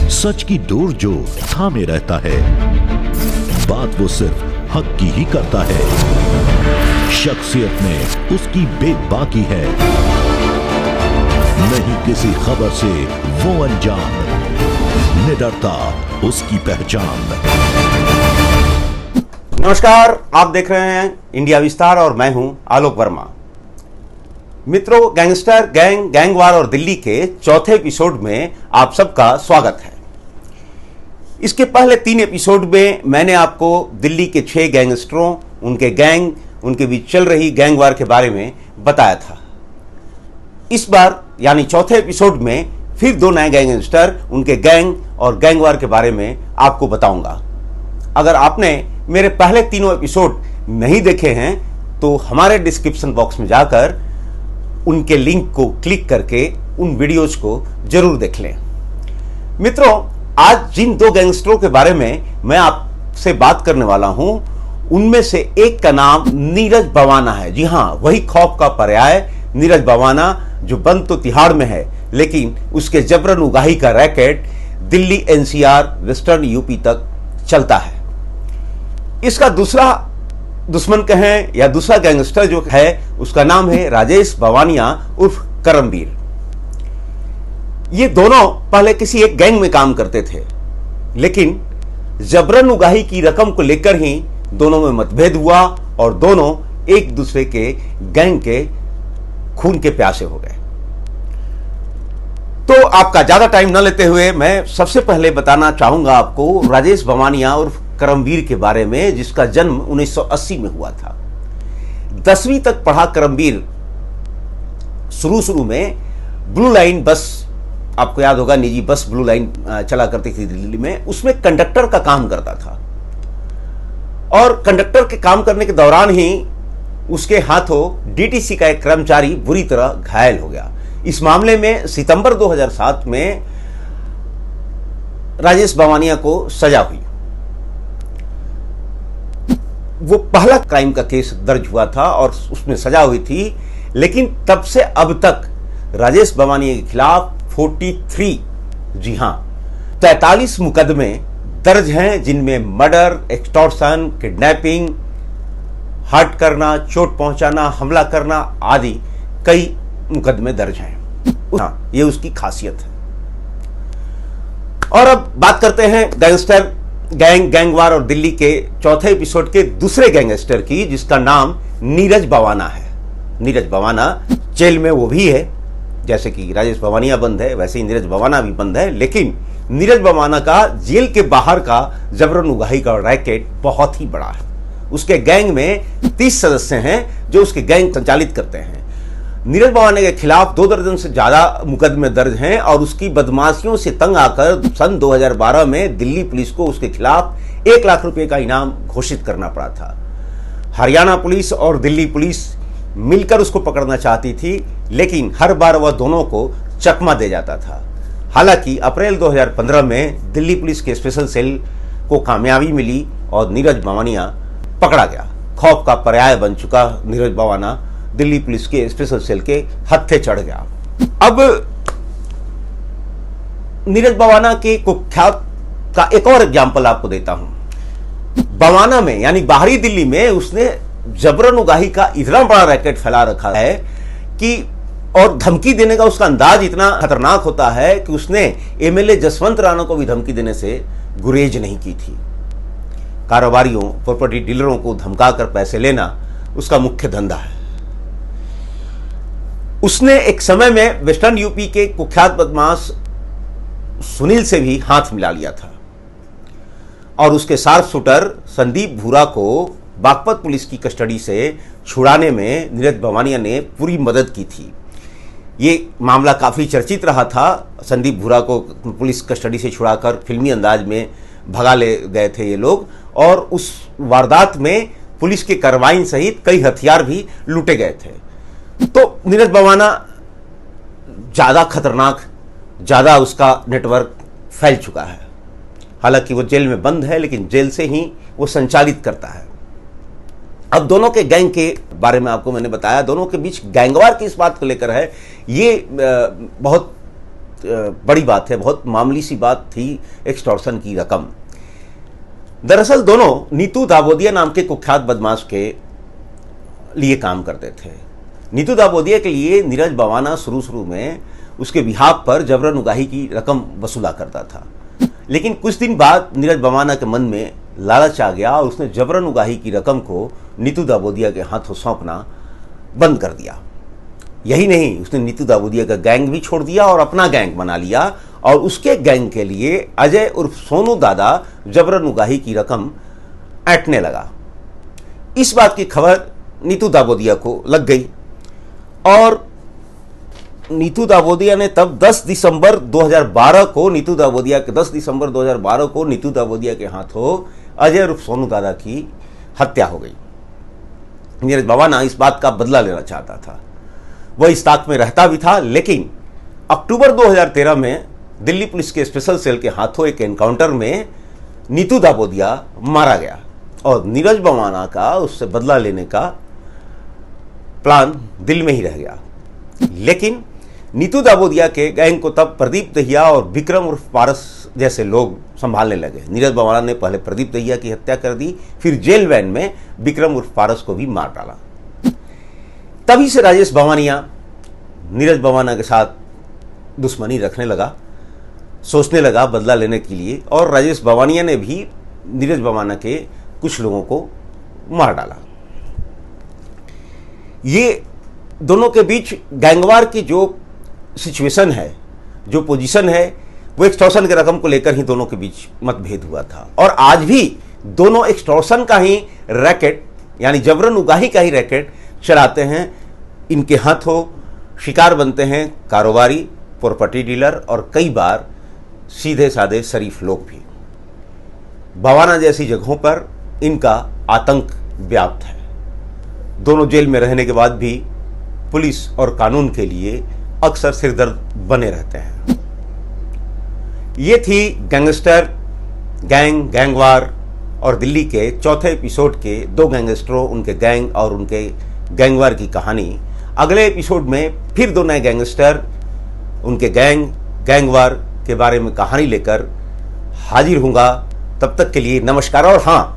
सच की डोर जो थामे रहता है, बात वो सिर्फ हक की ही करता है। शख्सियत में उसकी बेबाकी है, नहीं किसी खबर से वो अनजान, निडरता उसकी पहचान। नमस्कार, आप देख रहे हैं इंडिया विस्तार और मैं हूं आलोक वर्मा। मित्रों, गैंगस्टर, गैंगवार और दिल्ली के चौथे एपिसोड में आप सबका स्वागत है। इसके पहले 3 एपिसोड में मैंने आपको दिल्ली के 6 गैंगस्टरों, उनके गैंग, उनके बीच चल रही गैंगवार के बारे में बताया था। इस बार यानी चौथे एपिसोड में फिर 2 नए गैंगस्टर, उनके गैंग और गैंगवार के बारे में आपको बताऊंगा। अगर आपने मेरे पहले 3 एपिसोड नहीं देखे हैं तो हमारे डिस्क्रिप्शन बॉक्स में जाकर उनके लिंक को क्लिक करके उन वीडियोज को जरूर देख लें। मित्रों, आज जिन 2 गैंगस्टरों के बारे में मैं आपसे बात करने वाला हूं, उनमें से एक का नाम नीरज बवाना है। जी हां, वही खौफ का पर्याय नीरज बवाना, जो बंद तो तिहाड़ में है लेकिन उसके जबरन उगाही का racket Delhi, NCR, western UP तक चलता है। इसका दूसरा दुश्मन कहें या दूसरा गैंगस्टर जो है, उसका नाम है राजेश बवानिया उर्फ करमवीर। ये दोनों पहले किसी एक गैंग में काम करते थे, लेकिन जबरन उगाही की रकम को लेकर ही दोनों में मतभेद हुआ और दोनों एक दूसरे के गैंग के खून के प्यासे हो गए। तो आपका ज्यादा टाइम न लेते हुए मैं सबसे पहले बताना चाहूंगा आपको राजेश बवानिया उर्फ करमवीर के बारे में, जिसका जन्म 1980 में हुआ था। 10वीं तक पढ़ा करमवीर। शुरू में ब्लू लाइन बस, आपको याद होगा, निजी बस ब्लू लाइन चला करती थी दिल्ली में, उसमें कंडक्टर का काम करता था। और कंडक्टर के काम करने के दौरान ही उसके हाथों डीटीसी का एक कर्मचारी बुरी तरह घायल हो गया। इस मामले में सितंबर 2007 में राजेश बवानिया को सजा हुई। वो पहला क्राइम का केस दर्ज हुआ था और उसमें सजा हुई थी, लेकिन तब से अब तक राजेश बवानिया के खिलाफ 43, जी हां, 43 मुकदमे दर्ज हैं, जिनमें मर्डर, एक्सटॉर्शन, किडनैपिंग, हर्ट करना, चोट पहुंचाना, हमला करना आदि कई मुकदमे दर्ज हैं। हाँ, ये उसकी खासियत है। और अब बात करते हैं गैंगस्टर, गैंगवार और दिल्ली के चौथे एपिसोड के दूसरे गैंगस्टर की, जिसका नाम नीरज बवाना है। नीरज बवाना जेल में वो भी है, जैसे कि राजेश बवानिया बंद है वैसे ही नीरज बवाना भी बंद है, लेकिन नीरज बवाना का जेल के बाहर का जबरन उगाही का रैकेट बहुत ही बड़ा है। उसके गैंग में 30 सदस्य हैं जो उसके गैंग संचालित करते हैं। नीरज बवाना के खिलाफ 2 दर्जन से ज्यादा मुकदमे दर्ज हैं और उसकी बदमाशियों से तंग आकर सन 2012 में दिल्ली पुलिस को उसके खिलाफ 1 लाख रुपए का इनाम घोषित करना पड़ा था। हरियाणा पुलिस और दिल्ली पुलिस मिलकर उसको पकड़ना चाहती थी, लेकिन हर बार वह दोनों को चकमा दे जाता था। हालांकि अप्रैल 2015 में दिल्ली पुलिस के स्पेशल सेल को कामयाबी मिली और नीरज बवानिया पकड़ा गया। खौफ का पर्याय बन चुका नीरज बवाना दिल्ली पुलिस के स्पेशल सेल के हत्थे चढ़ गया। अब नीरज बवाना के कुख्यात का एक और एग्जाम्पल आपको देता हूं। बवाना में यानी बाहरी दिल्ली में उसने जबरन उगाही का इतना बड़ा रैकेट फैला रखा है कि, और धमकी देने का उसका अंदाज इतना खतरनाक होता है कि उसने एमएलए जसवंत राणा को भी धमकी देने से गुरेज नहीं की थी। कारोबारियों, प्रॉपर्टी डीलरों को धमकाकर पैसे लेना उसका मुख्य धंधा है। उसने एक समय में वेस्टर्न यूपी के कुख्यात बदमाश सुनील से भी हाथ मिला लिया था और उसके शार्प शूटर संदीप भूरा को बागपत पुलिस की कस्टडी से छुड़ाने में नीरज बवानिया ने पूरी मदद की थी। ये मामला काफ़ी चर्चित रहा था। संदीप भूरा को पुलिस कस्टडी से छुड़ाकर फिल्मी अंदाज में भगा ले गए थे ये लोग, और उस वारदात में पुलिस के कार्रवाई सहित कई हथियार भी लूटे गए थे। तो नीरज बवाना ज़्यादा खतरनाक, ज़्यादा उसका नेटवर्क फैल चुका है। हालांकि वो जेल में बंद है, लेकिन जेल से ही वो संचालित करता है। अब दोनों के गैंग के बारे में आपको मैंने बताया, दोनों के बीच गैंगवार की इस बात को लेकर है, ये बहुत बड़ी बात है, बहुत मामूली सी बात थी एक्सटॉर्शन की रकम। दरअसल दोनों नीतू दाबोदिया नाम के कुख्यात बदमाश के लिए काम करते थे। नीतू दाबोदिया के लिए नीरज बवाना शुरू में उसके बिहाफ पर जबरन उगाही की रकम वसूला करता था, लेकिन कुछ दिन बाद नीरज बवाना के मन में लालच आ गया और उसने जबरन उगाही की रकम को नीतू दाबोदिया के हाथों सौंपना बंद कर दिया। यही नहीं, उसने नीतू दाबोदिया का गैंग भी छोड़ दिया और अपना गैंग बना लिया और उसके गैंग के लिए अजय उर्फ सोनू दादा जबरन उगाही की रकम ऐंठने लगा। इस बात की खबर नीतू दाबोदिया को लग गई और नीतू दाबोदिया ने तब 10 दिसंबर 2012 को नीतू दाबोदिया के हाथों अजय उर्फ सोनू दादा की हत्या हो गई। नीरज बवाना इस बात का बदला लेना चाहता था, वह इस ताक में रहता भी था, लेकिन अक्टूबर 2013 में दिल्ली पुलिस के स्पेशल सेल के हाथों एक एनकाउंटर में नीतू दाबोदिया मारा गया और नीरज बवाना का उससे बदला लेने का प्लान दिल में ही रह गया। लेकिन नीतू दाबोदिया के गैंग को तब प्रदीप दहिया और विक्रम उर्फ पारस जैसे लोग संभालने लगे। नीरज बवाना ने पहले प्रदीप दहिया की हत्या कर दी, फिर जेल वैन में विक्रम उर्फ पारस को भी मार डाला। तभी से राजेश बवानिया नीरज बवाना के साथ दुश्मनी रखने लगा, सोचने लगा बदला लेने के लिए, और राजेश बवानिया ने भी नीरज बवाना के कुछ लोगों को मार डाला। ये दोनों के बीच गैंगवार की जो सिचुएशन है, जो पोजीशन है, वो एक्सटॉर्शन की रकम को लेकर ही दोनों के बीच मतभेद हुआ था और आज भी दोनों एक्सटॉर्शन का ही रैकेट यानी जबरन उगाही का ही रैकेट चलाते हैं। इनके हाथों शिकार बनते हैं कारोबारी, प्रॉपर्टी डीलर और कई बार सीधे साधे शरीफ लोग भी। बवाना जैसी जगहों पर इनका आतंक व्याप्त है। दोनों जेल में रहने के बाद भी पुलिस और कानून के लिए अक्सर सिरदर्द बने रहते हैं। ये थी गैंगस्टर, गैंगवार और दिल्ली के चौथे एपिसोड के दो गैंगस्टरों, उनके गैंग और उनके गैंगवार की कहानी। अगले एपिसोड में फिर दो नए गैंगस्टर, उनके गैंगवार के बारे में कहानी लेकर हाजिर होऊंगा। तब तक के लिए नमस्कार। और हाँ,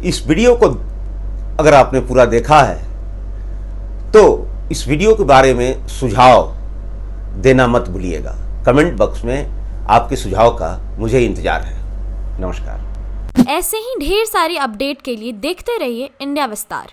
इस वीडियो को अगर आपने पूरा देखा है तो इस वीडियो के बारे में सुझाव देना मत भूलिएगा। कमेंट बॉक्स में आपके सुझाव का मुझे इंतजार है। नमस्कार। ऐसे ही ढेर सारी अपडेट के लिए देखते रहिए इंडिया विस्तार।